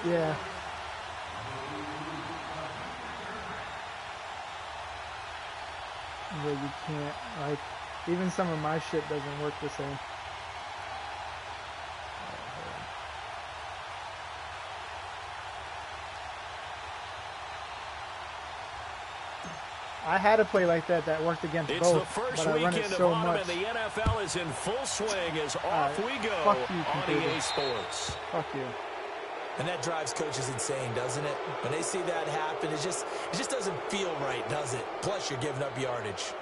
Yeah. But you can't, like, even some of my shit doesn't work the same. I had a play like that worked against it's both, the first but I run it so much. And the NFL is in full swing as off we go fuck you, on EA Sports. Fuck you. And that drives coaches insane, doesn't it? When they see that happen, it just doesn't feel right, does it? Plus, you're giving up yardage.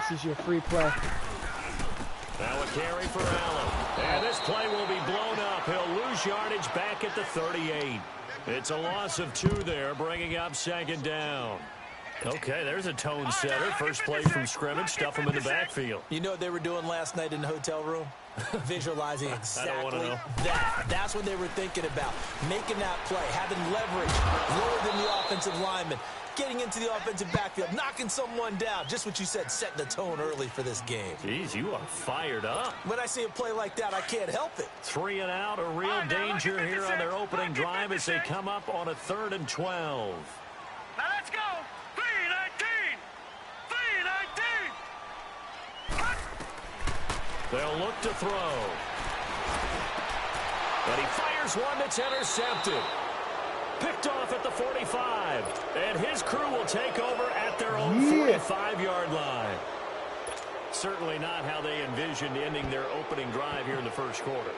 This is your free play. Now a carry for Allen. And this play will be blown up. He'll lose yardage back at the 38. It's a loss of 2 there, bringing up second down. Okay, there's a tone setter. First play from scrimmage. Stuff him in the backfield. You know what they were doing last night in the hotel room? Visualizing exactly that. That's what they were thinking about. Making that play, having leverage, lower than the offensive lineman, getting into the offensive backfield, knocking someone down. Just what you said, setting the tone early for this game. Jeez, you are fired up. When I see a play like that, I can't help it. 3 and out, a real danger here on their opening drive as they come up on a 3rd and 12. Now let's go. 3-19. 3-19. They'll look to throw. And he fires one that's intercepted. Picked off at the 45. And his crew will take over at their own 45-yard line. Certainly not how they envisioned ending their opening drive here in the first quarter.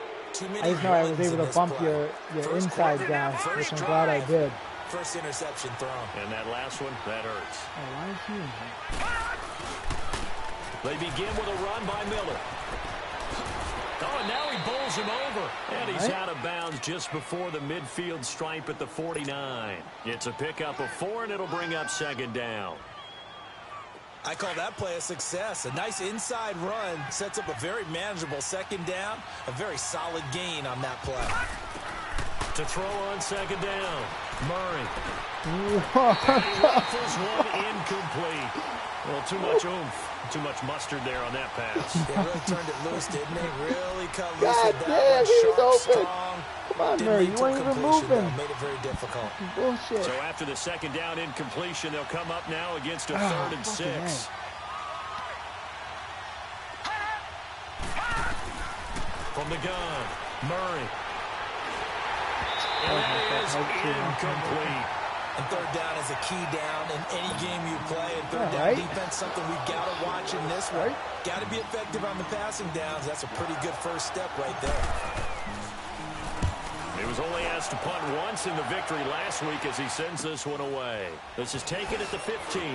I just know I was able to bump your inside down, which I'm glad I did. First interception thrown. And that last one, that hurts. Oh, why is he in here? They begin with a run by Miller. Oh, and now he bowls him over. And he's out of bounds just before the midfield stripe at the 49. It's a pickup of 4, and it'll bring up second down. I call that play a success. A nice inside run sets up a very manageable second down. A very solid gain on that play. To throw on second down, Murray. What? Ruffles one incomplete. Well, too much oomph. Too much mustard there on that pass. They really turned it loose, didn't they? Really cut loose God with that damn, one. he was Sharp, open. strong. Come on, Didn't Murray, lead you to weren't even completion, moving. though. Made it very difficult. Bullshit. So after the second down incompletion, they'll come up now against a 3rd and 6. From the gun, Murray. And that is incomplete. And third down is a key down in any game you play. And third down defense, something we got to watch in this one. Got to be effective on the passing downs. That's a pretty good first step right there. He was only asked to punt once in the victory last week as he sends this one away. This is taken at the 15. You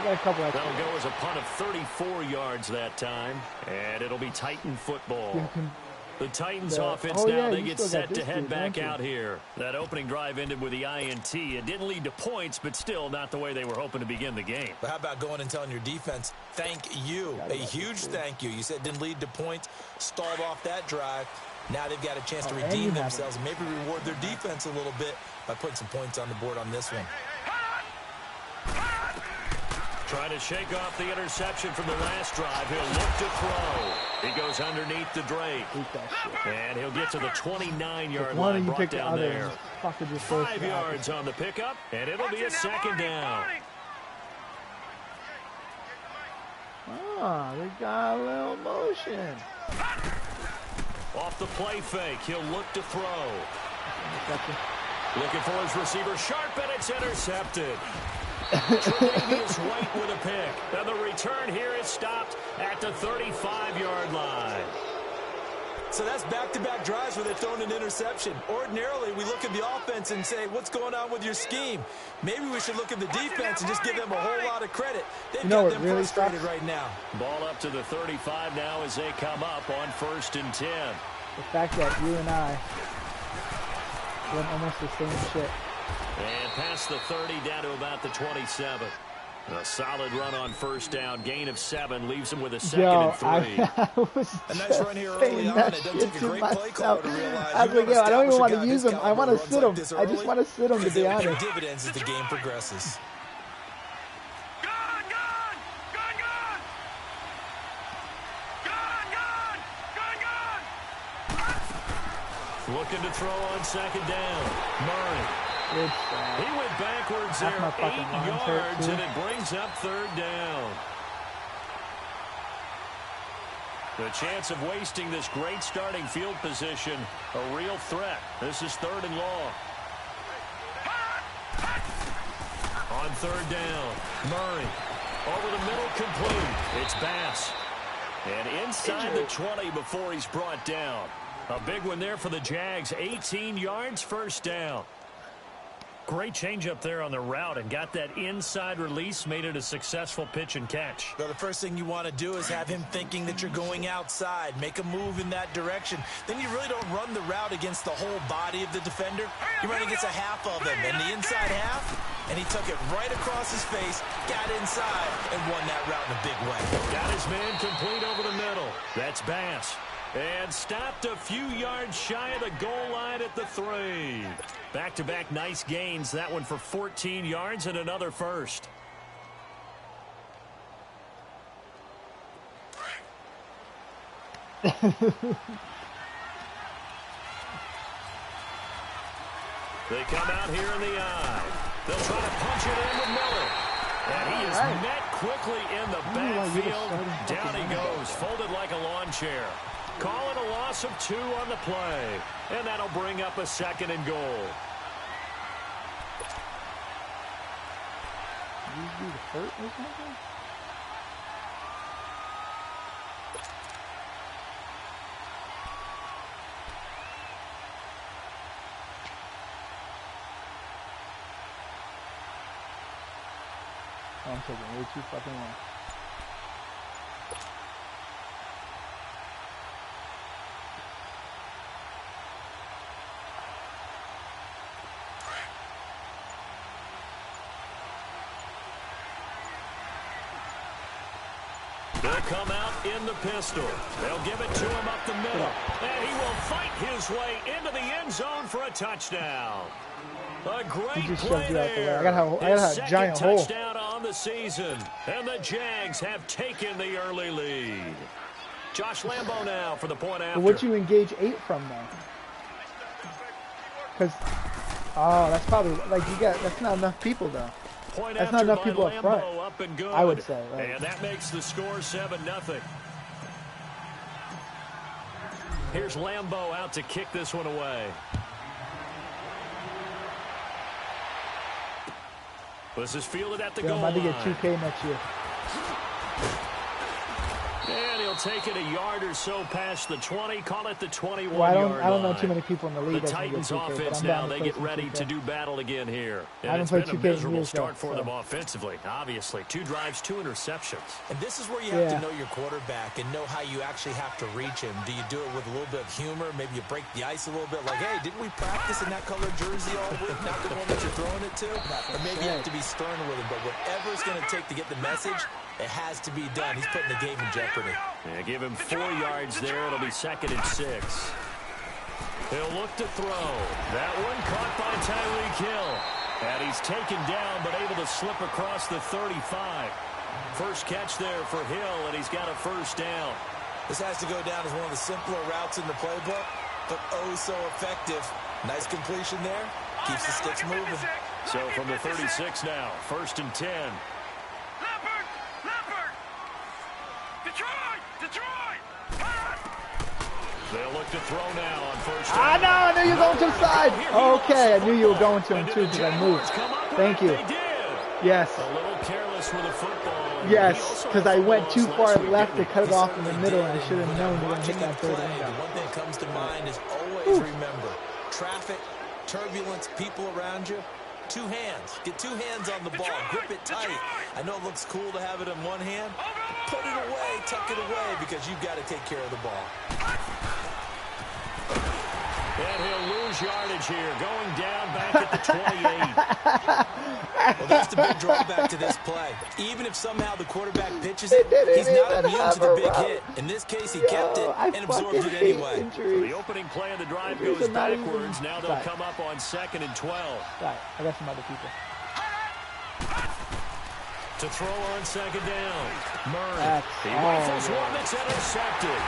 got a couple extra. That'll go as a punt of 34 yards that time. And it'll be Titan football. The Titans offense now, they get set to head back out here. That opening drive ended with the INT. It didn't lead to points, but still not the way they were hoping to begin the game. But how about going and telling your defense, thank you, a huge thank you. You said it didn't lead to points, stalled off that drive. Now they've got a chance to redeem themselves and maybe reward their defense a little bit by putting some points on the board on this one. Trying to shake off the interception from the last drive. He'll look to throw. He goes underneath the Drake. And he'll get to the 29-yard line, brought down there. 5 yards on the pickup, and it'll be a second down. Oh, they got a little motion. Off the play fake, he'll look to throw. Looking for his receiver, sharp, and it's intercepted. Tre'Davious White with a pick. And the return here is stopped at the 35-yard line. So that's back-to-back drives where they've thrown an interception. Ordinarily, we look at the offense and say, what's going on with your scheme? Maybe we should look at the defense and just give them a whole lot of credit. They've got them really frustrated right now. Ball up to the 35 now as they come up on 1st and 10. The fact that you and I did almost the same shit. And past the 30 down to about the 27. A solid run on first down. Gain of 7 leaves him with a second and 3. I was A nice run here early on. It doesn't take a great play caller to realize. I was like, yo, I don't even want to use him. I want to sit him. I just want to sit him, to be honest. Dividends as the game progresses. Looking to throw on second down. Murray. He went backwards there 8 yards, and it brings up third down. The chance of wasting this great starting field position, a real threat. This is 3rd and long. On third down, Murray. Over the middle, complete. It's Bass. And inside the 20 before he's brought down. A big one there for the Jags. 18 yards, first down. Great change up there on the route and got that inside release, made it a successful pitch and catch. Well, the first thing you want to do is have him thinking that you're going outside, make a move in that direction. Then you really don't run the route against the whole body of the defender. You run against a half of him, and the inside half, and he took it right across his face, got inside, and won that route in a big way. Got his man complete over the middle. That's Bass. And stopped a few yards shy of the goal line at the 3. Back-to-back nice gains. That one for 14 yards and another first. They come out here in the eye. They'll try to punch it in with Miller. And he is met quickly in the backfield. Down he goes, folded like a lawn chair. Call it a loss of 2 on the play. And that'll bring up a 2nd and goal. Hurt or something? Oh, I'm taking way too fucking long. They'll come out in the pistol. They'll give it to him up the middle. And he will fight his way into the end zone for a touchdown. A great play there. I got a giant hole. Touchdown on the season. And the Jags have taken the early lead. Josh Lambo now for the point after. But what'd you engage 8 from, though? Because, that's probably, like, that's not enough people, though. That's not enough people up front, up and good. I would say. Right? And that makes the score 7-0. Here's Lambo out to kick this one away. This is fielded at the goal line. I'm about to get 2K next year. And he'll take it a yard or so past the 20. Call it the 21-yard line. I don't know too many people in the league. The Titans offense now, they get ready to do battle again here. And it's been a miserable start for them offensively, obviously. 2 drives, 2 interceptions. And this is where you have to know your quarterback and know how you actually have to reach him. Do you do it with a little bit of humor? Maybe you break the ice a little bit, like, hey, didn't we practice in that colored jersey all week? Not the one that you're throwing it to? Or maybe you have to be stern with him. But whatever it's going to take to get the message, it has to be done. He's putting the game in jeopardy. Yeah, give him 4 yards there. It'll be 2nd and 6. He'll look to throw. That one caught by Tyreek Hill. And he's taken down, but able to slip across the 35. First catch there for Hill, and he's got a first down. This has to go down as one of the simpler routes in the playbook, but oh so effective. Nice completion there. Keeps the sticks moving. So from the 36 now, 1st and 10. They'll look to throw now on first down. I knew you were going to the side. Okay, I knew you were going to him too because I moved. Thank you. Yes. A little careless with the football. Yes, because I went too far left to cut it off in the middle, and I should have known to hit that third end. One thing that comes to mind is always remember traffic, turbulence, people around you. 2 hands. Get 2 hands on the ball. Grip it tight. I know it looks cool to have it in one hand. Put it away, tuck it away, because you've got to take care of the ball. And he'll lose yardage here, going down back at the 28. Well, that's the big drawback to this play. Even if somehow the quarterback pitches it, he's not immune to the big hit. In this case, he kept it and absorbed it anyway. So the opening play of the drive goes backwards. Now they'll come up on 2nd and 12. Right. I got some other people. To throw on 2nd down. Murray. He rifles one that's intercepted.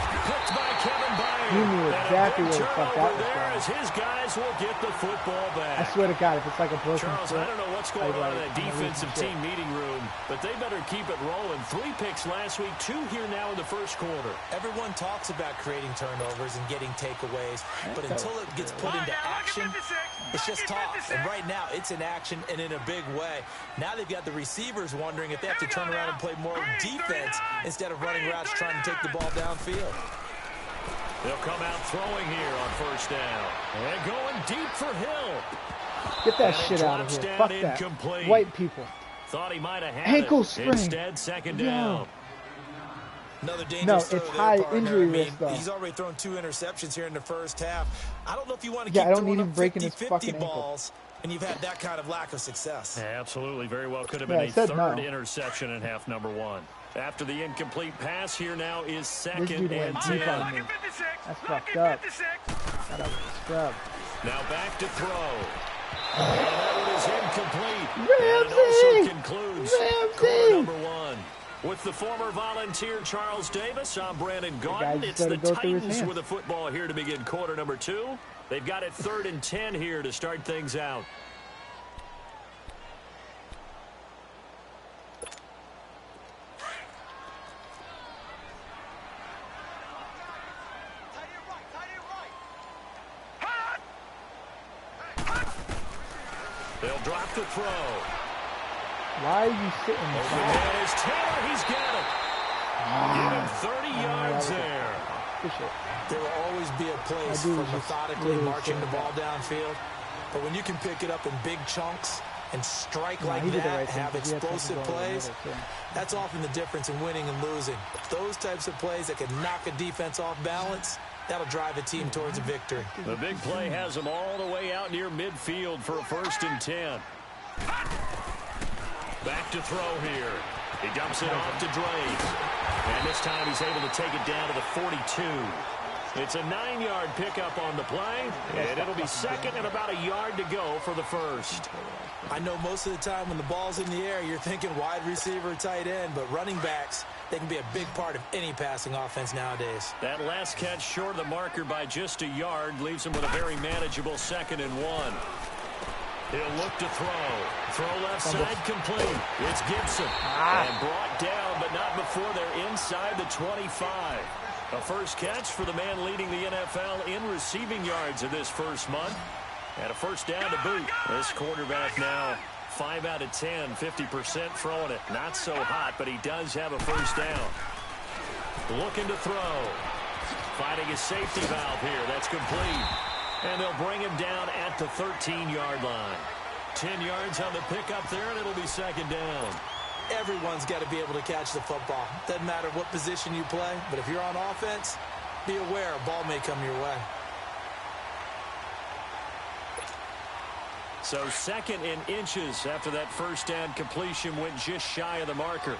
Picked by Kevin Byard. You knew exactly where the fuck that was there going. as his guys will get the football back. I swear to God, if it's like a broken Charles, foot, I don't know what's going on in that defensive team meeting room, but they better keep it rolling. 3 picks last week, 2 here now in the first quarter. Everyone talks about creating turnovers and getting takeaways, but until it gets put into action, it's just talk. And right now, it's in action and in a big way. Now they've got the receivers wondering if they have to turn around and play more defense instead of running routes trying to take the ball downfield. They'll come out throwing here on 1st down. And going deep for Hill. Get that shit out of here. Fuck that. Incomplete. White people. Thought he might have had ankle it. sprain. Instead, 2nd down. Another dangerous throw it's there, high partner. injury risk, though. He's already thrown 2 interceptions here in the first half. I don't know if you want to I keep don't need throwing him up breaking his 50-50 fucking balls, and you've had that kind of lack of success. Yeah, absolutely. Very well could have been a 3rd interception in half number 1. After the incomplete pass, here now is 2nd and 10. That's fucked up. That was a scrub. Now back to throw. And that one is incomplete. Ramsey! And it also concludes quarter number 1. With the former Volunteer Charles Davis, I'm Brandon Gaudin. It's the Titans with the football here to begin quarter number 2. They've got it 3rd and 10 here to start things out. They'll drop the throw. Why are you sitting there? There is Taylor. He's got it. Give him 30 yards there. There will always be a place for methodically marching the ball downfield. But when you can pick it up in big chunks and strike like that, have explosive plays, that's often the difference in winning and losing. Those types of plays that can knock a defense off balance, that'll drive a team towards a victory. The big play has them all the way out near midfield for a 1st and 10. Back to throw here. He dumps it off to Drake. And this time he's able to take it down to the 42. It's a 9-yard pickup on the play, and it'll be 2nd and about a yard to go for the 1st. I know most of the time when the ball's in the air, you're thinking wide receiver, tight end, but running backs, they can be a big part of any passing offense nowadays. That last catch short of the marker by just a yard leaves him with a very manageable 2nd and 1. He'll look to throw. Throw left side complete. It's Gibson. And brought down, but not before they're inside the 25. A first catch for the man leading the NFL in receiving yards in this first month. And a 1st down to boot. This quarterback now 5 out of 10, 50% throwing it. Not so hot, but he does have a 1st down. Looking to throw. Finding his safety valve here. That's complete. And they'll bring him down at the 13-yard line. 10 yards on the pickup there, and it'll be 2nd down. Everyone's got to be able to catch the football. Doesn't matter what position you play, but if you're on offense, be aware a ball may come your way. So 2nd in inches after that 1st down completion went just shy of the marker.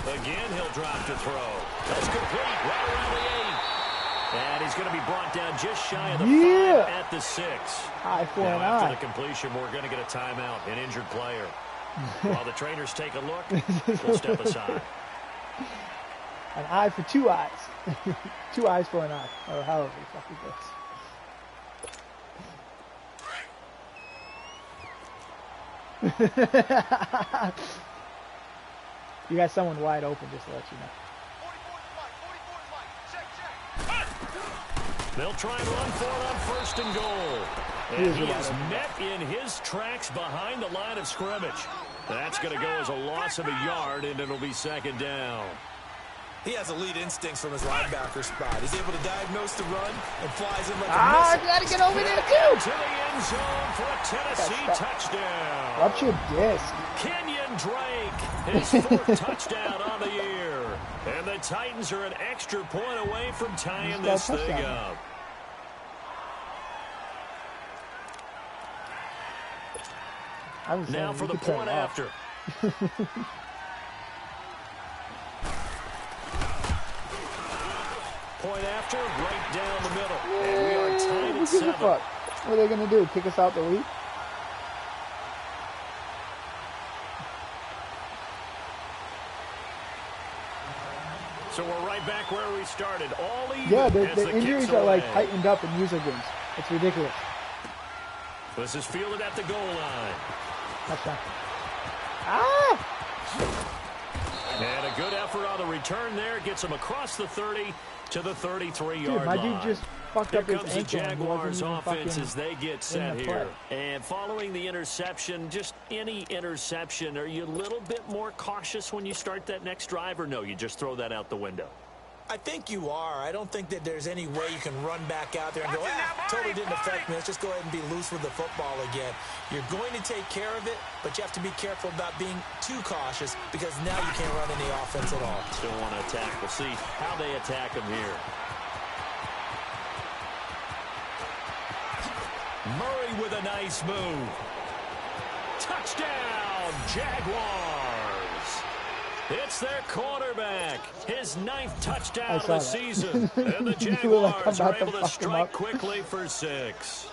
Again, he'll drop to throw. That's complete right around the 8. And he's going to be brought down just shy of the 5 at the 6. Now, after the completion, we're going to get a timeout, an injured player. While the trainers take a look, we'll step aside. An eye for 2 eyes. 2 eyes for an eye. Or however the fuck it goes. You got someone wide open, just to let you know. They'll try and run for it on 1st and goal. And he is met in his tracks behind the line of scrimmage. That's going to go as a loss of a yard, and it'll be 2nd down. He has elite instincts from his linebacker spot. He's able to diagnose the run and flies in like a I missile. gotta get over there too. To the end zone for a Tennessee touchdown. Ruptured disc. Kenyon Drake, his fourth touchdown on the year. And the Titans are an extra point away from tying this thing up. Now for the point after. Point after, right down the middle. And we are tied at 7. What are they going to do? Kick us out the league? So we're right back where we started. All even. Yeah, the injuries are like heightened up in user games. It's ridiculous. This is fielded at the goal line. Touchdown. Ah! And a good effort on the return there. Gets him across the 30 to the 33-yard line. My dude just fucked up his ankle. Here comes the Jaguars offense as they get set here. And following the interception, just any interception, are you a little bit more cautious when you start that next drive, or no, you just throw that out the window? I think you are. I don't think that there's any way you can run back out there and go, totally didn't affect me. Let's just go ahead and be loose with the football again. You're going to take care of it, but you have to be careful about being too cautious because now you can't run any offense at all. Still want to attack. We'll see how they attack him here. Murray with a nice move. Touchdown, Jaguars. It's their quarterback. His 9th touchdown of the season. And the Jaguars are able to strike quickly for 6.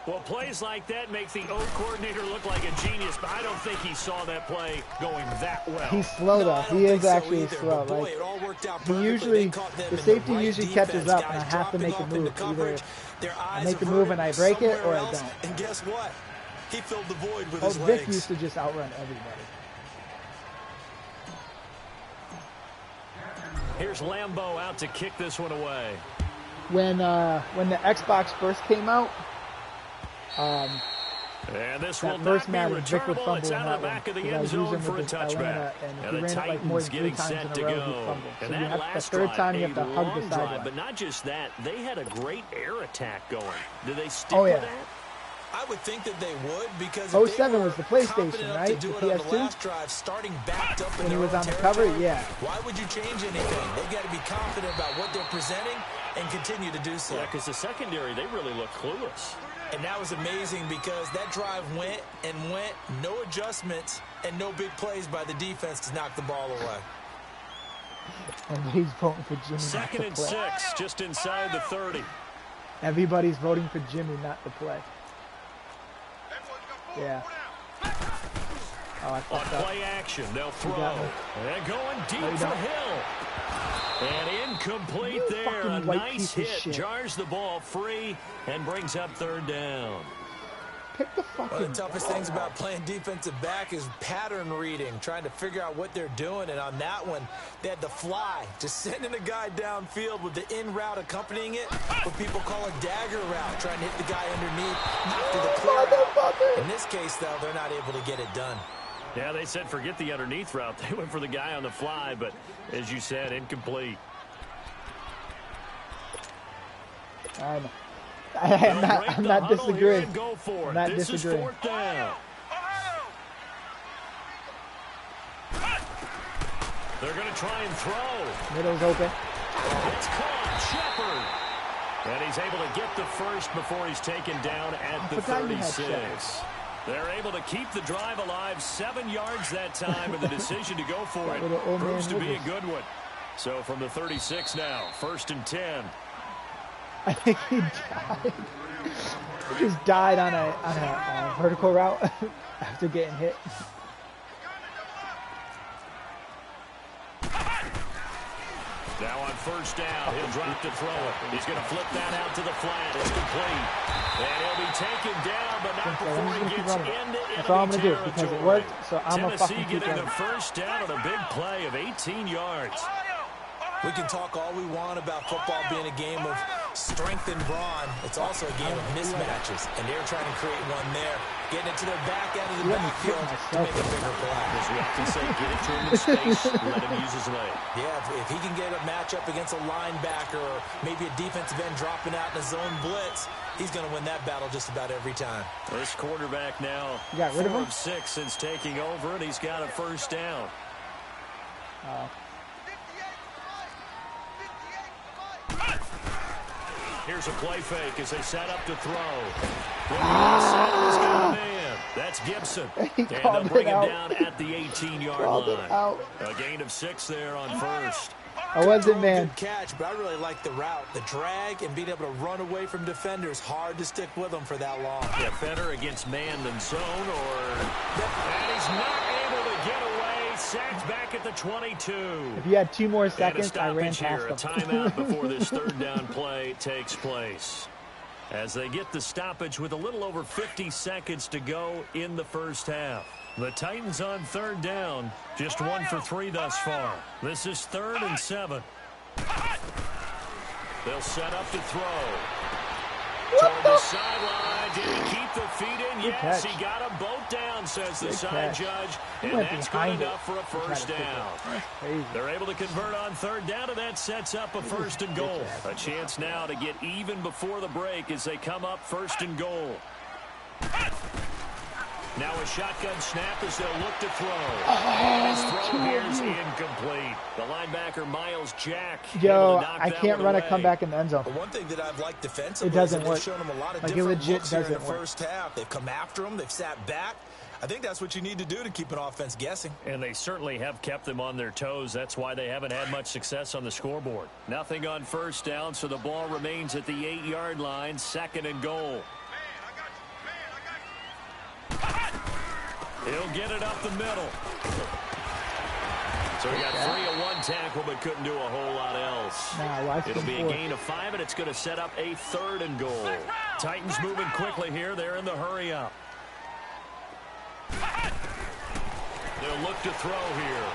Well, plays like that make the O coordinator look like a genius, but I don't think he saw that play going that well. He's slow though. He is actually slow. Like, he usually, the safety usually catches up, and I have to make a move. Either I make a move and I break it, or I don't. And guess what? He filled the void with his legs. Vic used to just outrun everybody. Here's Lambeau out to kick this one away. When the Xbox first came out, and this that will first not be match, Vic would returnable. fumble It's in out that of the back one. of the end zone for a touchback. And the Titans getting set to go. So And that last the third time you have to drive, hug the long drive, sideline. but not just that, they had a great air attack going. Do they stick with that? I would think that they would because 07 was the PlayStation, right? The PS2? Last drive, starting backed up when he was on the cover, yeah. Why would you change anything? They've got to be confident about what they're presenting and continue to do so. Yeah, because the secondary, they really look clueless. And that was amazing because that drive went and went, no adjustments, and no big plays by the defense to knock the ball away. And he's voting for Jimmy. 2nd and 6, just inside the 30. Everybody's voting for Jimmy not to play. Yeah. Oh, I fucked up. On play action, they'll throw. They're going deep for Hill. And incomplete there. A nice hit. Jars the ball free and brings up 3rd down. Pick the fucking One of the toughest things about playing defensive back is pattern reading, trying to figure out what they're doing. And on that one, they had the fly, just sending a guy downfield with the in route accompanying it, what people call a dagger route, trying to hit the guy underneath after the clear out. In this case, though, they're not able to get it done. Yeah, they said forget the underneath route. They went for the guy on the fly, but as you said, incomplete. I'm not disagreeing. I'm not this disagreeing. Is 4th down. They're going to try and throw. Middle's open. It's caught. Shepard. And he's able to get the first before he's taken down at the 36. They're able to keep the drive alive. 7 yards that time, and the decision to go for it proves to be a good one. So from the 36 now, 1st and 10. I think he died. He just died on a vertical route after getting hit. Now on 1st down, he'll drop to throw it. He's going to flip that out to the flat. It's complete. And he'll be taken down, but not before he gets into enemy territory. That's all I'm going to do because it worked, so I'm going to fucking Tennessee getting the 1st down on a big play of 18 yards. We can talk all we want about football being a game of strength and brawn. It's also a game of mismatches, and they're trying to create one there. Getting it to their back end of the backfield to make a bigger play. As we often say, get it to him in space, let him use his leg. Yeah, if he can get a matchup against a linebacker or maybe a defensive end dropping out in a zone blitz, he's going to win that battle just about every time. This quarterback now 4 of 6 since taking over, and he's got a first down. Here's a play fake as they set up to throw. He's got a man. That's Gibson. And they'll bring him down at the 18-yard line. A gain of 6 there on first. I wasn't, man. Good catch, but I really like the route. The drag and being able to run away from defenders. Hard to stick with them for that long. Yeah, better against man than zone, and he's not able to get away. Sacked back at the 22. If you had 2 more seconds, I ran past here. him. A timeout before this third down play takes place. As they get the stoppage with a little over 50 seconds to go in the first half. The Titans on third down, just 1 for 3 thus far. This is 3rd and 7. They'll set up to throw. Toward the sideline. Did he keep the feet in? Yes, he got them both down, says the side judge. And that's good enough for a first down. They're able to convert on third down, and that sets up a 1st and goal. A chance now to get even before the break as they come up 1st and goal. Now a shotgun snap as they'll look to throw. And his throw here is incomplete. The linebacker, Miles Jack. Yo, I can't run a comeback in the end zone. But one thing that I've liked defensively it doesn't is work. they've shown them a lot of like different it legit looks here in the doesn't work. first half. They've come after them. They've sat back. I think that's what you need to do to keep an offense guessing. And they certainly have kept them on their toes. That's why they haven't had much success on the scoreboard. Nothing on first down, so the ball remains at the 8-yard line, 2nd and goal. He'll get it up the middle. So he got 3 of 1 tackle, but couldn't do a whole lot else. It'll be a gain of 5, and it's going to set up a 3rd and goal. Titans moving quickly here. They're in the hurry up. They'll look to throw here.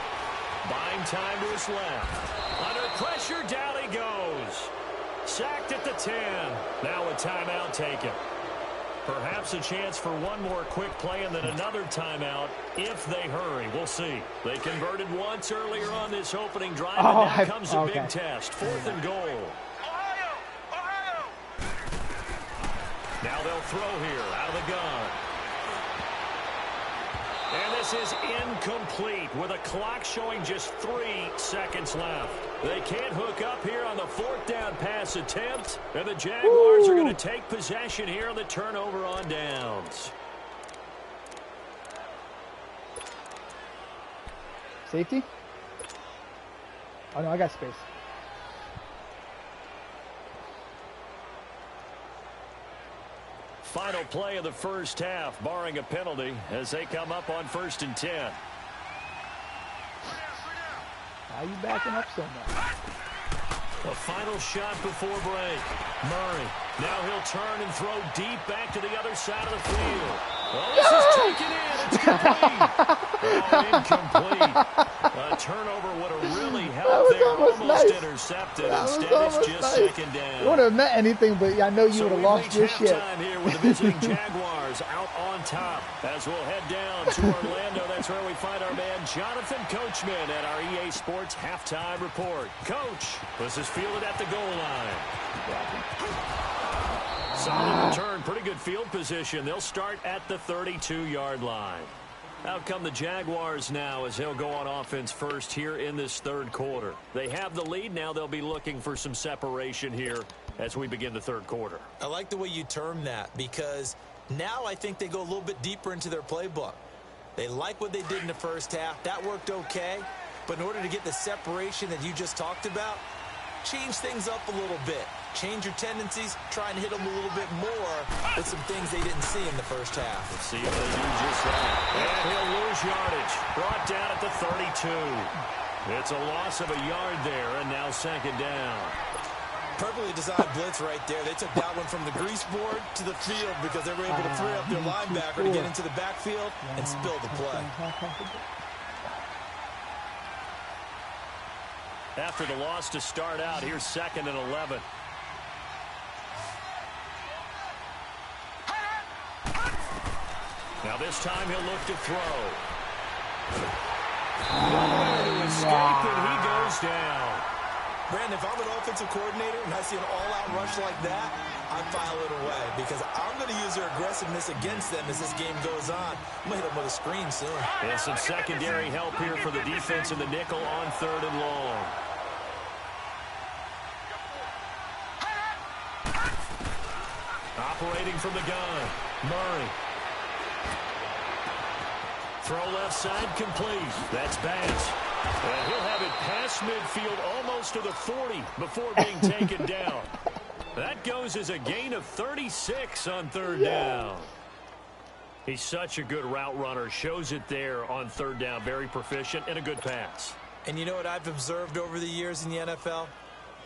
Buying time to his left. Under pressure, down he goes. Sacked at the 10. Now a timeout taken. Perhaps a chance for one more quick play and then another timeout if they hurry. We'll see. They converted once earlier on this opening drive, and now comes a big test. 4th and goal. Ohio! Now they'll throw here out of the gun. And this is incomplete with a clock showing just 3 seconds left. They can't hook up here on the 4th down pass attempt. And the Jaguars are going to take possession here on the turnover on downs. Safety? Oh, no, I got space. Final play of the first half, barring a penalty, as they come up on 1st and 10. Why are you backing up so much? A final shot before break. Murray. Now he'll turn and throw deep back to the other side of the field. Oh, this is taken in. It's complete. Oh, incomplete. A turnover would have really helped there. Almost intercepted. Instead, it's just 2nd down. It wouldn't have meant anything, but I know you would have lost your shit. Here with the visiting Jaguars out on top. As we'll head down to Orlando, that's where we find our man Jonathan Coachman at our EA Sports Halftime Report. Coach, this is fielded at the goal line. Solid return, pretty good field position. They'll start at the 32-yard line. Out come the Jaguars now as they'll go on offense first here in this 3rd quarter. They have the lead. Now they'll be looking for some separation here as we begin the 3rd quarter. I like the way you term that because now I think they go a little bit deeper into their playbook. They like what they did in the first half. That worked okay. But in order to get the separation that you just talked about, change things up a little bit. Change your tendencies, try and hit them a little bit more with some things they didn't see in the first half. Let's see if they do just that. And he'll lose yardage. Brought down at the 32. It's a loss of a yard there, and now 2nd down. Perfectly designed blitz right there. They took that one from the grease board to the field because they were able to free up their linebacker to get into the backfield and spill the play. After the loss to start out, here's 2nd and 11. Now this time he'll look to throw. To escape, and he goes down. Brandon, if I'm an offensive coordinator and I see an all-out rush like that, I file it away because I'm going to use their aggressiveness against them as this game goes on. I'm going to hit them with a screen soon. And some secondary help here for the defense in the nickel on 3rd and long. Operating from the gun, Murray. Throw left side complete. That's Bass. And he'll have it past midfield almost to the 40 before being taken down. That goes as a gain of 36 on 3rd down. He's such a good route runner. Shows it there on 3rd down. Very proficient and a good pass. And you know what I've observed over the years in the NFL?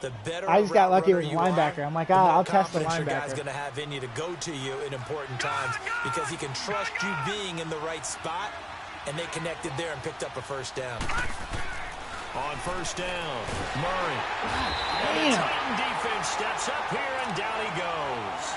The better I just got lucky with the linebacker. I'm like, I'll test the linebacker. Your guy's linebacker. going to have in you to go to you in important times because he can trust you being in the right spot. And they connected there and picked up a 1st down. On 1st down, Murray. And the Titan defense steps up here, and down he goes.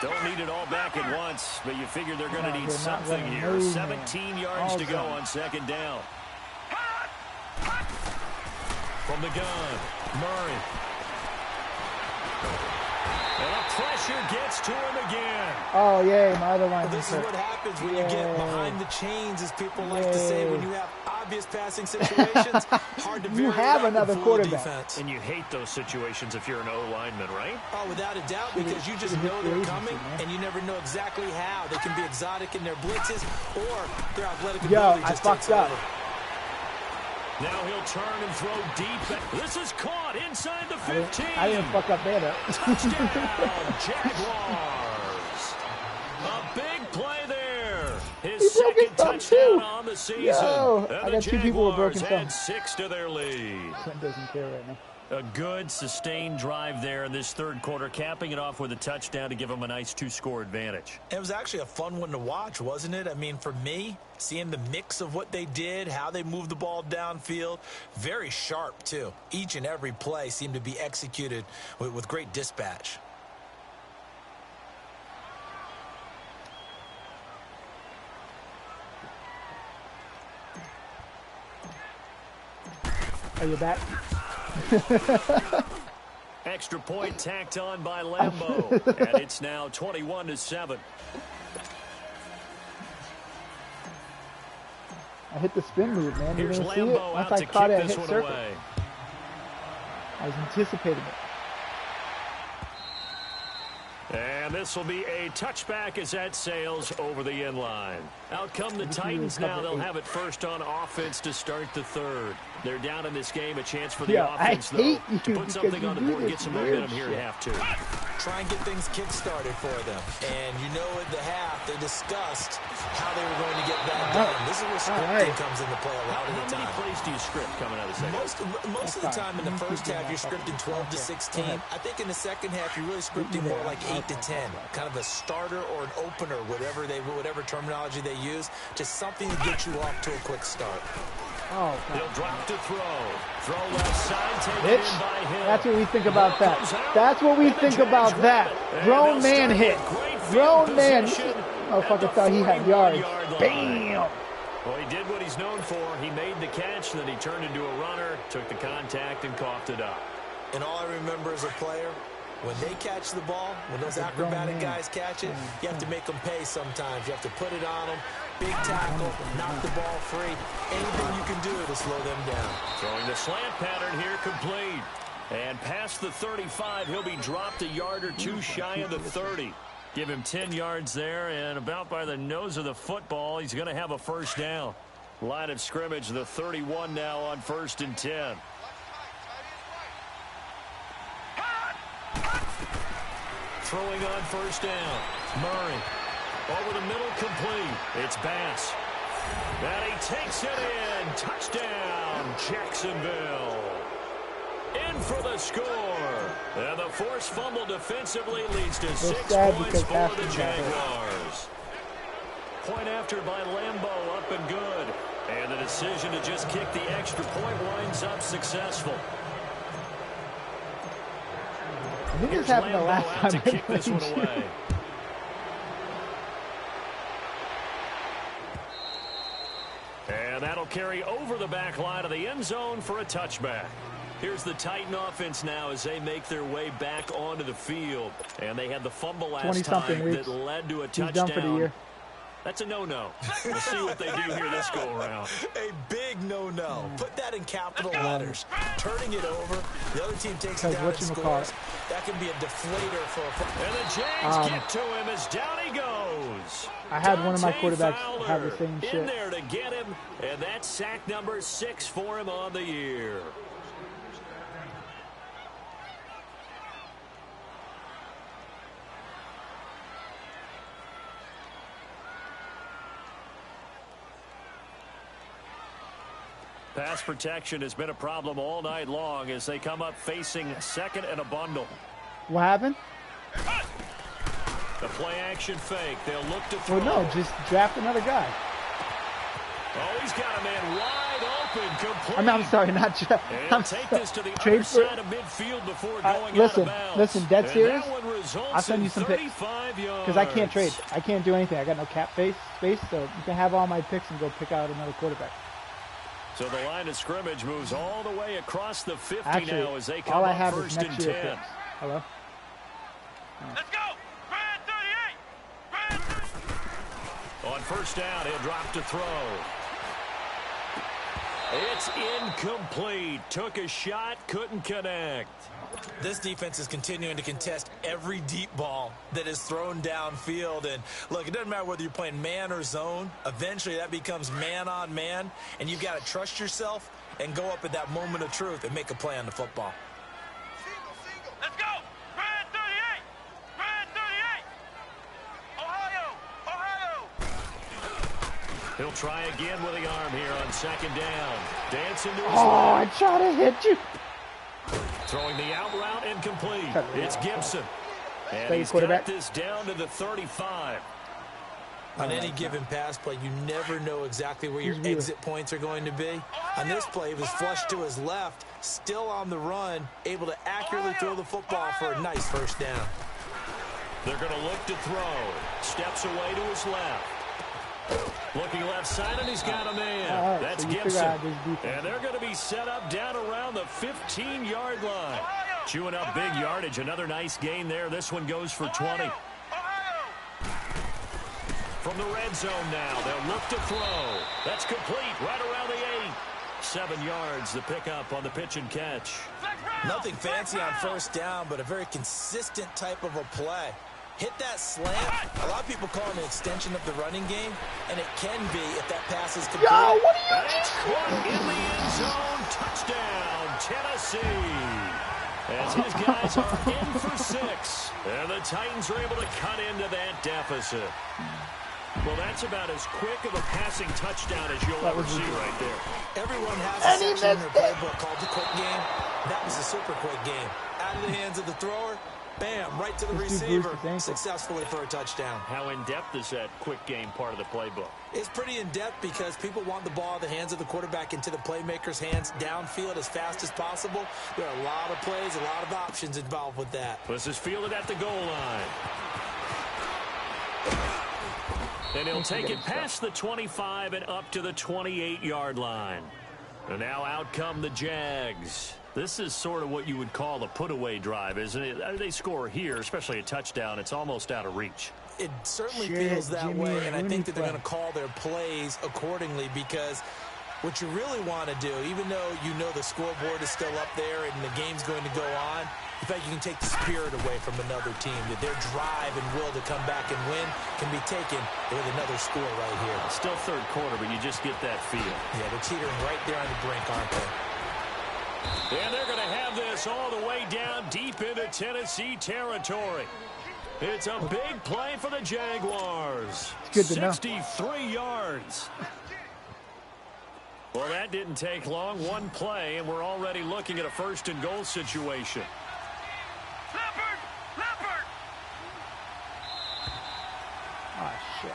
Don't need it all back at once, but you figure they're going to need something here. 17 yards to go on 2nd down. From the gun, Murray. And the pressure gets to him again. Oh, yay, my other line. This is what happens when you get behind the chains, as people like to say. When you have obvious passing situations, hard to You have another quarterback. Defense. And you hate those situations if you're an O-lineman, right? Oh, without a doubt, because you just know they're coming, and you never know exactly how. They can be exotic in their blitzes, or their athletic ability just takes over. Now he'll turn and throw deep. This is caught inside the 15. I didn't fuck up there, though. Touchdown, Jaguars. A big play there. His second touchdown on the season. Yo, and I got 2 people with broken Jaguars thumbs. add 6 to their lead. Clint doesn't care right now. A good, sustained drive there in this 3rd quarter, capping it off with a touchdown to give them a nice 2-score advantage. It was actually a fun one to watch, wasn't it? I mean, for me, seeing the mix of what they did, how they moved the ball downfield, very sharp, too. Each and every play seemed to be executed with great dispatch. Are you back? Extra point tacked on by Lambeau, and it's now 21-7. I hit the spin move, man. You Here's didn't see it? Lambeau Once out I to caught kick it, I this hit one circle. away. I was anticipating it. And this will be a touchback as that sails over the end line. Out come the Titans now. They'll have it first on offense to start the 3rd. They're down in this game. A chance for the offense, though, to put something on the board and get some momentum here at half 2. Try and get things kick-started for them. And you know at the half, they discussed how they were going to get that done. This is where scripting comes into play a lot of the time. How many plays do you script coming out of the second? Most of the time in the first half, you're scripting 12 to 16. I think in the second half, you're really scripting more like 8 to 10. Kind of a starter or an opener, whatever terminology they use. Just something to get you off to a quick start. Oh, He'll drop to throw. Throw left side, taken in by Hill. that's what we think about that. That's what we think about that. Grown man hit. Grown man. Motherfucker thought he had yards. Bam! Well, he did what he's known for. He made the catch, then he turned into a runner, took the contact, and coughed it up. And all I remember as a player, when they catch the ball, when those acrobatic guys catch it, you have to make them pay sometimes. You have to put it on them. Big tackle, knock the ball free. Anything you can do to slow them down. Throwing the slant pattern here complete. And past the 35, he'll be dropped a yard or 2 shy of the 30. Give him 10 yards there, and about by the nose of the football, he's going to have a 1st down. Line of scrimmage, the 31 now on 1st and 10. Throwing on 1st down. Murray. Over the middle, complete. It's Bass. And he takes it in. Touchdown, Jacksonville. In for the score. And the forced fumble defensively leads to 6 points for the Jaguars. Point after by Lambeau, up and good. And the decision to just kick the extra point winds up successful. I think this happened the last time to kick this one away. And that'll carry over the back line of the end zone for a touchback. Here's the Titan offense now as they make their way back onto the field. And they had the fumble last time that led to a touchdown. He's done for the year. That's a no-no. We'll see what they do here this go-around. A big no-no. Put that in capital letters. Turning it over, the other team takes it down and scores. That can be a deflator for a... And the Jags get to him as down he goes. I had one of my quarterbacks have the same shit. In there to get him, and that's sack number 6 for him on the year. Pass protection has been a problem all night long as they come up facing second and a bundle. What happened? The play action fake. They'll look to throw. Well, no, just draft another guy. Oh, he's got a man wide open. Complete. I'm sorry, not draft. I'm take this to the other side of midfield before going out of bounds. Listen, dead serious. I'll send you some picks because I can't trade. I can't do anything. I got no cap space, so you can have all my picks and go pick out another quarterback. So the line of scrimmage moves all the way across the 50 now as they come all I up have first is next year 10. picks. Hello? Let's go! Brand 38! On first down, he'll drop to throw. It's incomplete. Took a shot, couldn't connect. This defense is continuing to contest every deep ball that is thrown downfield. And look, it doesn't matter whether you're playing man or zone. Eventually, that becomes man on man. And you've got to trust yourself and go up at that moment of truth and make a play on the football. Let's go! Brand 38! Brand 38! Ohio! He'll try again with the arm here on second down. Dancing to his I tried to hit you. Throwing the out route incomplete. It's Gibson. And he's got this down to the 35. On any given pass play, you never know exactly where your exit points are going to be. On this play, he was flushed to his left, still on the run, able to accurately throw the football for a nice first down. They're going to look to throw. Steps away to his left. Looking left side, and he's got a man. That's Gibson. And they're going to be set up down around the 15-yard line. Chewing up big yardage. Another nice gain there. This one goes for 20. From the red zone now, they'll look to throw. That's complete right around the 8. 7 yards, the pickup on the pitch and catch. Nothing fancy on first down, but a very consistent type of a play. Hit that slant. A lot of people call it an extension of the running game, and it can be if that pass is complete. Yo, what are you doing? In the end zone, touchdown, Tennessee. As his guys are in for 6, and the Titans are able to cut into that deficit. Well, that's about as quick of a passing touchdown as you'll ever see right there. Everyone has a section in their playbook called the quick game. That was a super quick game. Out of the hands of the thrower. Bam, right to the receiver, successfully for a touchdown. How in-depth is that quick game part of the playbook? It's pretty in-depth because people want the ball in the hands of the quarterback into the playmaker's hands downfield as fast as possible. There are a lot of plays, a lot of options involved with that. This is fielded at the goal line. And he'll take it past the 25 and up to the 28-yard line. And now out come the Jags. This is sort of what you would call a put-away drive, isn't it? They score here, especially a touchdown. It's almost out of reach. It certainly feels that way, and I think that they're going to call their plays accordingly because what you really want to do, even though you know the scoreboard is still up there and the game's going to go on, in fact, you can take the spirit away from another team, that their drive and will to come back and win can be taken with another score right here. Still third quarter, but you just get that feel. Yeah, they're teetering right there on the brink, aren't they? And they're going to have this all the way down deep into Tennessee territory. It's a big play for the Jaguars. It's good to know. 63 yards. Well, that didn't take long. One play, and we're already looking at a first and goal situation. Leopard! Oh, shit.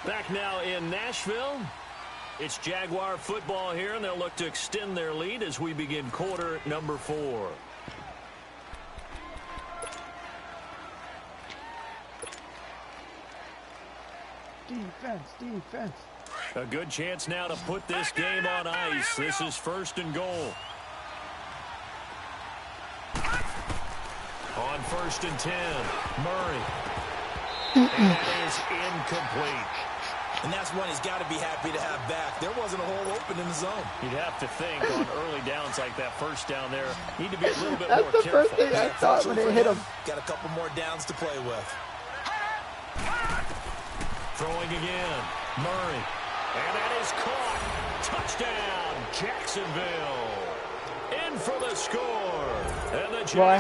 Back now in Nashville. It's Jaguar football here, and they'll look to extend their lead as we begin quarter number 4. Defense. A good chance now to put this game on ice. This is 1st and goal. On 1st and 10, Murray. And that is incomplete. And that's one he's got to be happy to have back. There wasn't a hole open in the zone. You'd have to think on early downs like that, first down there, need to be a little bit That's more the careful. first thing I thought when it hit him. Got a couple more downs to play with. Throwing again, Murray. And that is caught. Touchdown, Jacksonville. In for the score. And the Well, I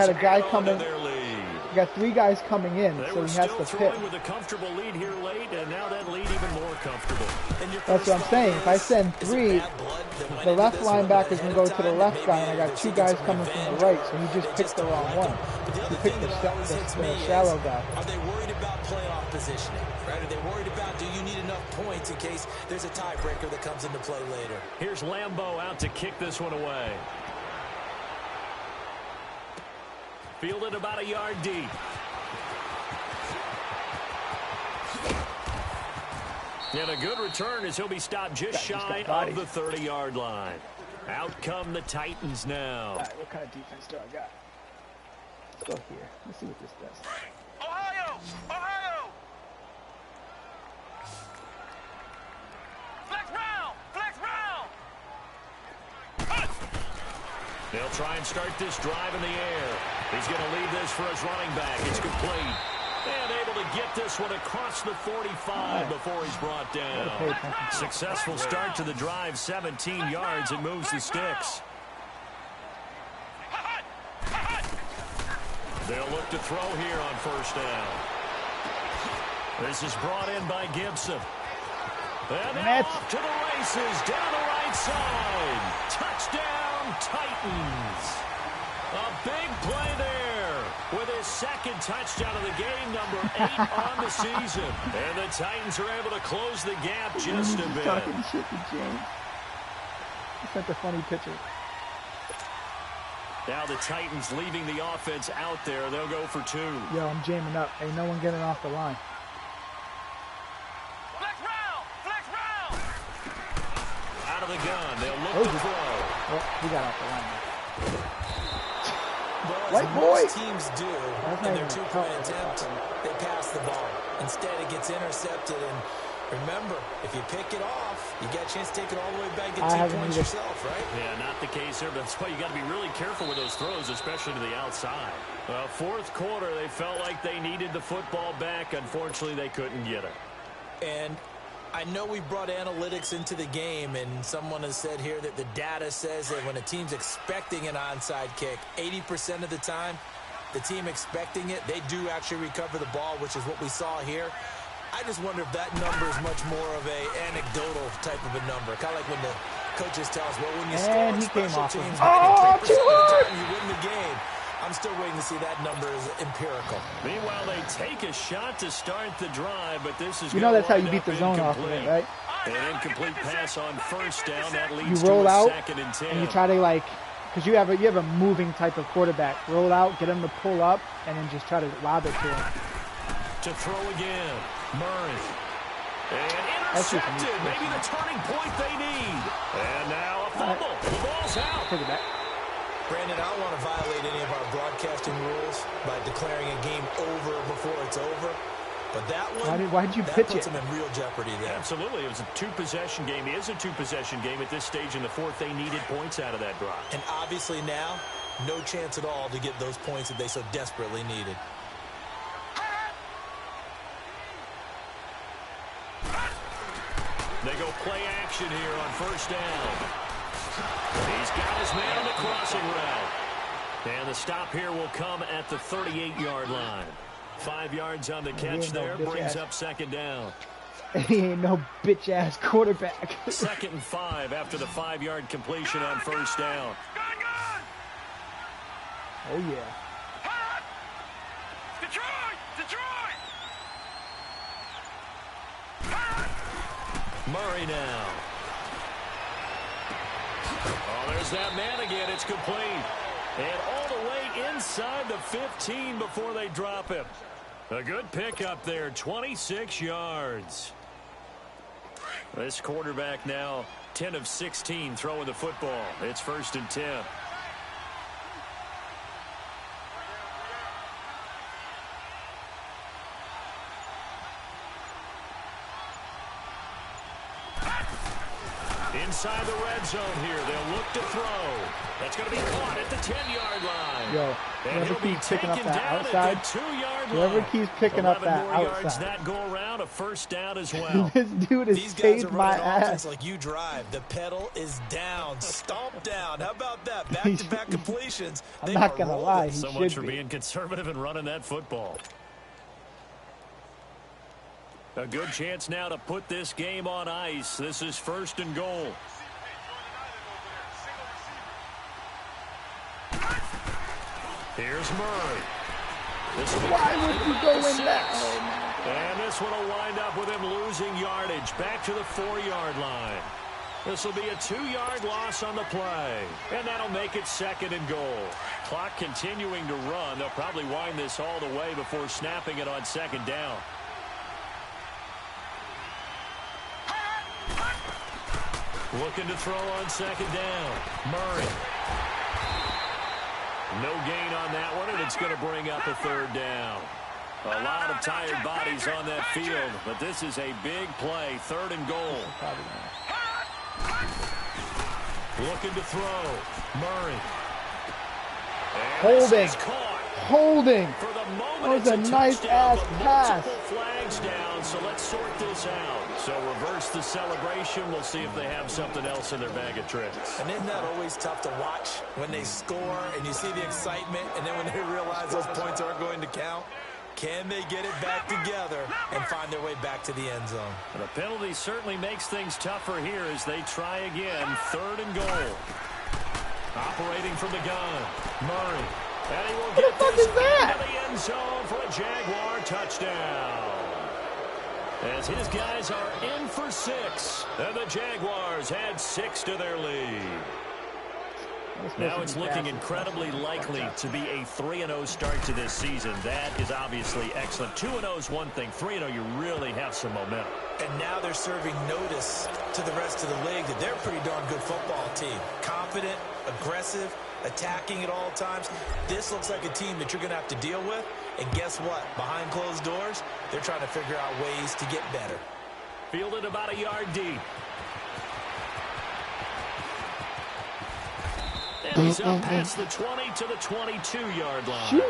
had a guy coming. their lead. You got 3 guys coming in, They so were he has still to throwing pick. with a comfortable lead here late, and now that lead even more comfortable. That's what I'm saying. If I send 3, the left linebacker's going to go to the left guy, and I got 2 guys coming from the right, so he just picked the wrong one. He picked the shallow guy. Are they worried about playoff positioning? Right? Are they worried about, do you need enough points in case there's a tiebreaker that comes into play later? Here's Lambeau out to kick this one away. Fielded about a yard deep. And a good return as he'll be stopped just shy of the 30-yard line. Out come the Titans now. All right, what kind of defense do I got? Let's go here. Let's see what this does. Ohio! Flex round! They'll try and start this drive in the air. He's going to lead this for his running back. It's complete. And able to get this one across the 45 before he's brought down. Successful start to the drive, 17 yards. It moves the sticks. They'll look to throw here on 1st down. This is brought in by Gibson. And off to the races down the right side. Touchdown, Titans. A big play there with his 2nd touchdown of the game, number 8 on the season. And the Titans are able to close the gap just a bit. Talking shit to James. He sent a funny picture. Now the Titans leaving the offense out there. They'll go for 2. Yo, I'm jamming up. Ain't no one getting off the line. Flex round! Out of the gun. They'll look to throw. Oh, he got off the line. Well, White boy. most teams do in their 2-point attempt, they pass the ball. Instead, it gets intercepted. And remember, if you pick it off, you get a chance to take it all the way back and get 2 points yourself, right? Yeah, not the case here, but that's why you got to be really careful with those throws, especially to the outside. Well, 4th quarter, they felt like they needed the football back. Unfortunately, they couldn't get it. And I know we brought analytics into the game, and someone has said here that the data says that when a team's expecting an onside kick, 80% of the time, the team expecting it, they do actually recover the ball, which is what we saw here. I just wonder if that number is much more of a anecdotal type of a number. Kind of like when the coaches tell us, well, when you score on special teams, you win the game. I'm still waiting to see that number is empirical. Meanwhile, they take a shot to start the drive, but this is that's how you beat the zone off of it, right? An incomplete pass on 1st down. That leads you roll to a out 2nd and 10. and you try to because you have a moving type of quarterback. Roll out, get him to pull up, and then just try to lob it to him. To throw again, Murray. And intercepted. Maybe the turning point they need. And now a fumble. The ball's out. Take it back. Brandon, I don't want to violate any of our broadcasting rules by declaring a game over before it's over. But that one, why did you pitch puts it? them in real jeopardy there. Absolutely. It was a 2-possession game. It is a 2-possession game at this stage in the 4th. They needed points out of that drive. And obviously now, no chance at all to get those points that they so desperately needed. They go play action here on 1st down. He's got his man on the crossing route. And the stop here will come at the 38-yard line. 5 yards on the catch there, brings up 2nd down. He ain't no bitch-ass quarterback. 2nd and 5 after the 5-yard completion on 1st down. Oh, yeah. Detroit! Murray now. Oh, there's that man again. It's complete. And all the way inside the 15 before they drop him. A good pickup there, 26 yards. This quarterback now 10 of 16 throwing the football. It's 1st and 10. Inside the red zone here. They'll look to throw. That's going to be caught at the 10-yard line. Yo, whoever keeps picking up that outside, whoever keeps picking up that outside. That go around, a 1st down as well. This dude has saved my ass. Like you drive. The pedal is down. Stomp down. How about that? Back-to-back completions. I'm not going to lie. He so much for being conservative and running that football. A good chance now to put this game on ice. This is 1st and goal. Here's Murray. Why would you go in that? And this one will wind up with him losing yardage back to the 4-yard line. This will be a 2-yard loss on the play. And that'll make it 2nd and goal. Clock continuing to run. They'll probably wind this all the way before snapping it on 2nd down. Looking to throw on 2nd down. Murray. No gain on that one, and it's going to bring up a 3rd down. A lot of tired bodies on that field, but this is a big play. 3rd and goal. Looking to throw. Murray. Holding. Holding. For the moment, that was a nice-ass pass. Flags down, so let's sort this out. So reverse the celebration. We'll see if they have something else in their bag of tricks. And isn't that always tough to watch when they score and you see the excitement, and then when they realize those points aren't going to count? Can they get it back together and find their way back to the end zone? And the penalty certainly makes things tougher here as they try again. 3rd and goal. Operating from the gun. Murray. And he will get this into the end zone for a Jaguar touchdown. As his guys are in for 6. And the Jaguars add 6 to their lead. Now it's looking incredibly likely to be a 3-0 start to this season. That is obviously excellent. 2-0 is one thing. 3-0, you really have some momentum. And now they're serving notice to the rest of the league that they're a pretty darn good football team. Confident, aggressive, attacking at all times. This looks like a team that you're going to have to deal with. And guess what? Behind closed doors, they're trying to figure out ways to get better. Fielded about a yard deep. And he's up past the 20 to the 22-yard line.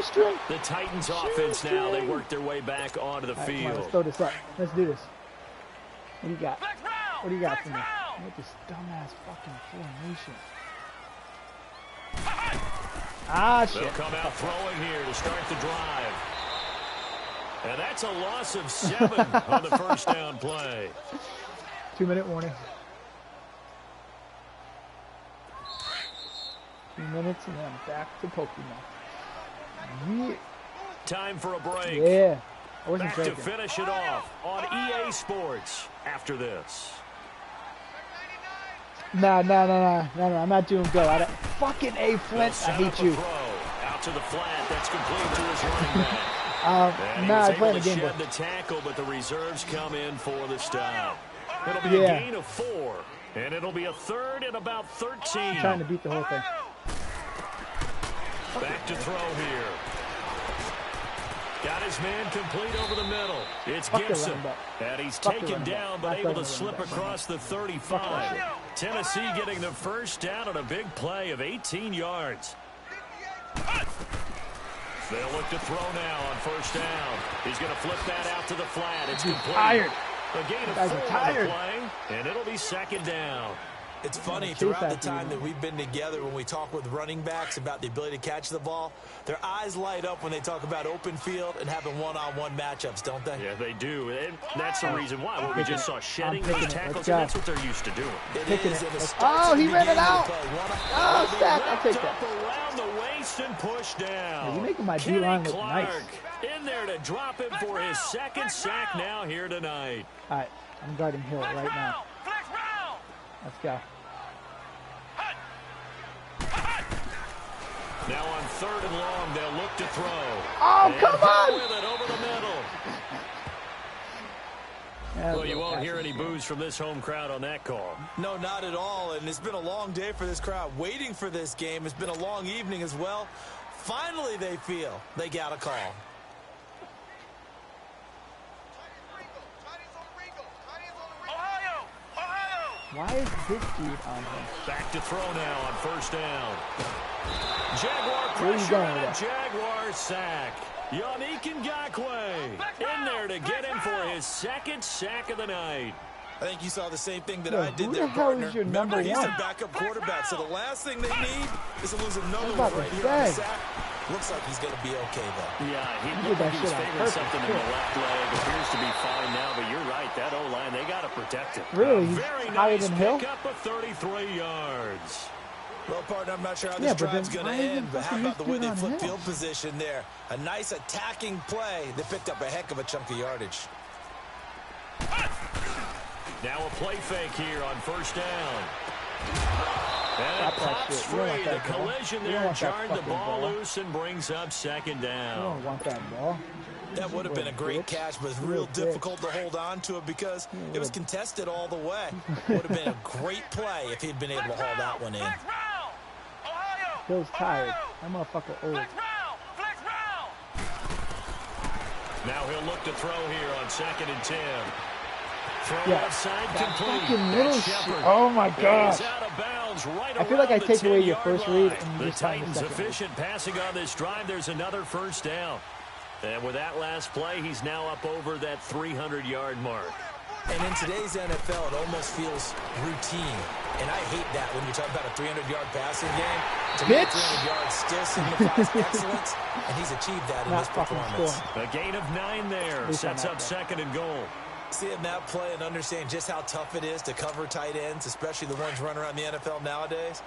The Titans offense now, they work their way back onto the field. Let's throw this up. Let's do this. What do you got? What do you got for me? Look at this dumbass fucking formation. Ah, shit. They'll come out throwing here to start the drive. And that's a loss of 7 on the 1st down play. 2-minute warning. 2 minutes and then back to Pokemon. Yeah. Time for a break. Yeah. I wasn't back breaking. To finish it off on EA Sports after this. No. I'm not doing good. Fucking A. Flint, I hate you. Out to the flat. That's complete to his running back. I played the game. Shed the tackle, but the reserves come in for the stop. It'll be a gain of 4, and it'll be a 3rd and about 13. I'm trying to beat the whole thing. Back to throw here. Got his man complete over the middle. It's Gibson. And he's taken down, but able to slip across the 35. Tennessee getting the 1st down on a big play of 18 yards. They'll look to throw now on 1st down. He's going to flip that out to the flat. It's complete. Tired. A gain of 4 on the play, and it'll be 2nd down. It's funny, throughout the time that we've been together, when we talk with running backs about the ability to catch the ball, their eyes light up when they talk about open field and having one-on-one matchups, don't they? Yeah, they do. And that's the reason why. Well, we just saw shedding those tackles, and that's what they're used to doing. Oh, he ran it out. Oh, sack. I'll take that. Around the waist and push down. Yeah, you're making my D-line look nice. In there to drop him for his 2nd sack now here tonight. All right, I'm guarding Hill right now. Let's go. Now on 3rd and long, they'll look to throw. Oh, and come on! with it over the middle. Well, you won't hear any boos from this home crowd on that call. No, not at all. And it's been a long day for this crowd waiting for this game. It's been a long evening as well. Finally, they feel they got a call. Ohio! Ohio! Why is this dude on him? Back to throw now on 1st down. Jaguar Where are you pressure going and a with that? Jaguar sack. Yannick Ngakoue in there to get him for his 2nd sack of the night. I think you saw the same thing that Yo, I did who there, the hell partner. is your Remember, number he's one? a backup quarterback, so the last thing they need is to lose another I was one about right to here on the say. sack. Looks like he's going to be okay, though. Yeah, he did looked that like he was shit on favoring purpose, something in too. the left leg. Appears to be fine now, but you're right. That O-line, they got to protect it. Really? He's Very higher nice than Hill? pickup of 33 yards. Well, partner, I'm not sure how Yeah, this but drive's then going to why is end, it but how fucking about the way this they dude flip on field position there? A nice attacking play. They picked up a heck of a chunk of yardage. Now a play fake here on 1st down. And Stop it that pops shit. You don't free. want The that ball. collision You don't there want that jarred the fucking ball ball. loose and brings up 2nd I down. don't want that ball. That would have been a great catch, but it's real difficult to hold on to it because it was contested all the way. Would have been a great play if he'd been able to haul that one in. Flex round! Ohio! Bill's tired. Ohio! That motherfucker old. Flex round! Flex round! Now he'll look to throw here on 2nd and 10. Throw Yeah, outside that complete. fucking little That's shit. Shepard. Oh my He's gosh. out of bounds right I feel like I around the take away your 10-yard first line. read and you The just find the Titans second read. efficient passing on this drive. There's another 1st down. And with that last play, he's now up over that 300-yard mark. And in today's NFL, it almost feels routine. And I hate that when you talk about a 300-yard passing game. To me, 300 yards still signifies excellence, and he's achieved that in Not this fucking performance. scoring. A gain of 9 there. least Sets I'm up not 2nd and goal. Seeing that play and understand just how tough it is to cover tight ends, especially the ones running around the NFL nowadays,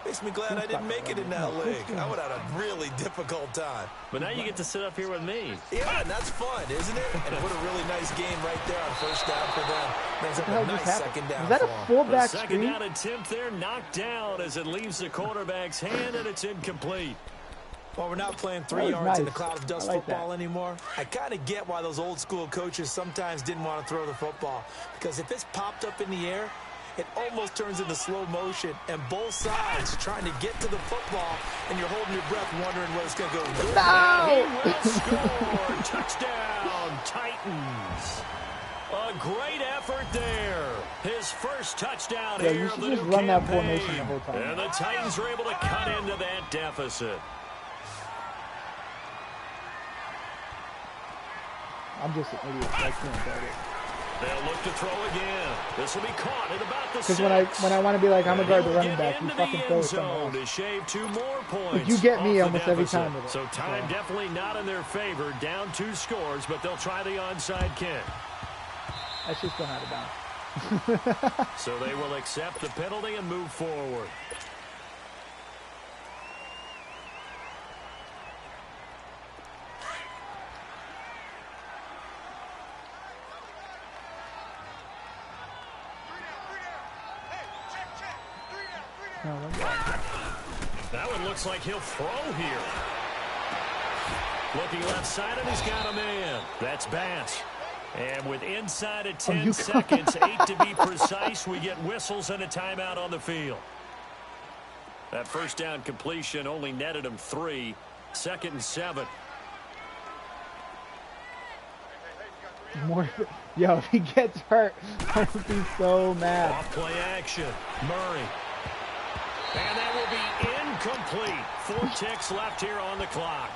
makes me glad I didn't make it in that league. I would have had a really difficult time. But now you get to sit up here with me. Yeah, and that's fun, isn't it? And what a really nice game right there on 1st down for them. Brings up What a the hell nice just happened? 2nd down Was that a for 'em. The fullback 2nd screen? down attempt there knocked down as it leaves the quarterback's hand, and it's incomplete. Well, we're not playing 3 was yards in nice. a cloud of dust I like football that. anymore. I kind of get why those old school coaches sometimes didn't want to throw the football. Because if it's popped up in the air, it almost turns into slow motion. And both sides trying to get to the football, and you're holding your breath wondering whether it's going to go good. He No! will score. Touchdown, Titans. A great effort there. His first touchdown Yeah, here you of should the just new run that campaign. formation the whole time. And the Titans are able to cut into that deficit. I'm just an idiot. I can't get it. They'll look to throw again. This will be caught at about the 6. Because when I want to be like, I'm going to guard the He'll running get back, you into fucking the throw end it somewhere zone else. to shave 2 more points. you get me off the almost every deficit. time with it. So time Yeah. definitely not in their favor. Down 2 scores, but they'll try the onside kick. That's just going out of bounds. So they will accept the penalty and move forward. No, one ball. That one looks like he'll throw here. Looking left side, and he's got a man. That's Bass. And with inside of 10 seconds, 8 to be precise, we get whistles and a timeout on the field. That 1st down completion only netted him 3. 2nd and 7. More, yo, if he gets hurt, I would be so mad. Off play action. Murray. And that will be incomplete. 4 ticks left here on the clock.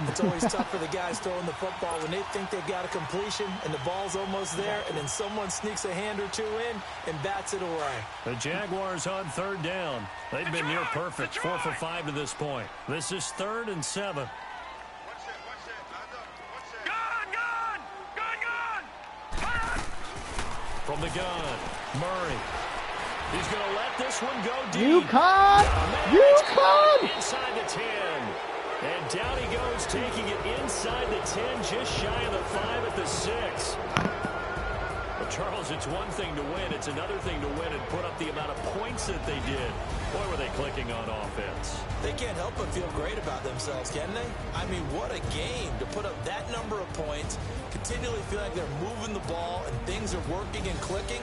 It's always tough for the guys throwing the football when they think they've got a completion and the ball's almost there, and then someone sneaks a hand or 2 in and bats it away. The Jaguars on 3rd down. They've been near perfect. 4 for 5 to this point. This is 3rd and 7. From the gun, Murray. He's going to let this one go deep. UConn! UConn! Inside the 10. And down he goes, taking it inside the 10, just shy of the 5 at the 6. A Charles, it's one thing to win. It's another thing to win and put up the amount of points that they did. Boy, were they clicking on offense. They can't help but feel great about themselves, can they? I mean, what a game to put up that number of points, continually feel like they're moving the ball and things are working and clicking.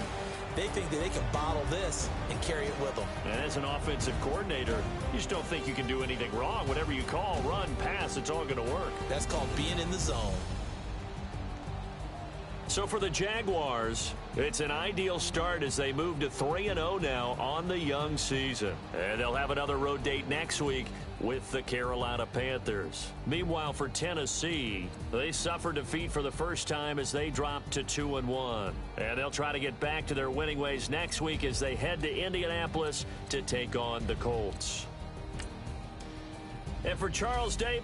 They think that they can bottle this and carry it with them. And as an offensive coordinator, you just don't think you can do anything wrong. Whatever you call, run, pass, it's all going to work. That's called being in the zone. So for the Jaguars, it's an ideal start as they move to 3-0 now on the young season. And they'll have another road date next week with the Carolina Panthers. Meanwhile, for Tennessee, they suffered defeat for the first time as they dropped to 2-1. And they'll try to get back to their winning ways next week as they head to Indianapolis to take on the Colts. And for Charles, Dave,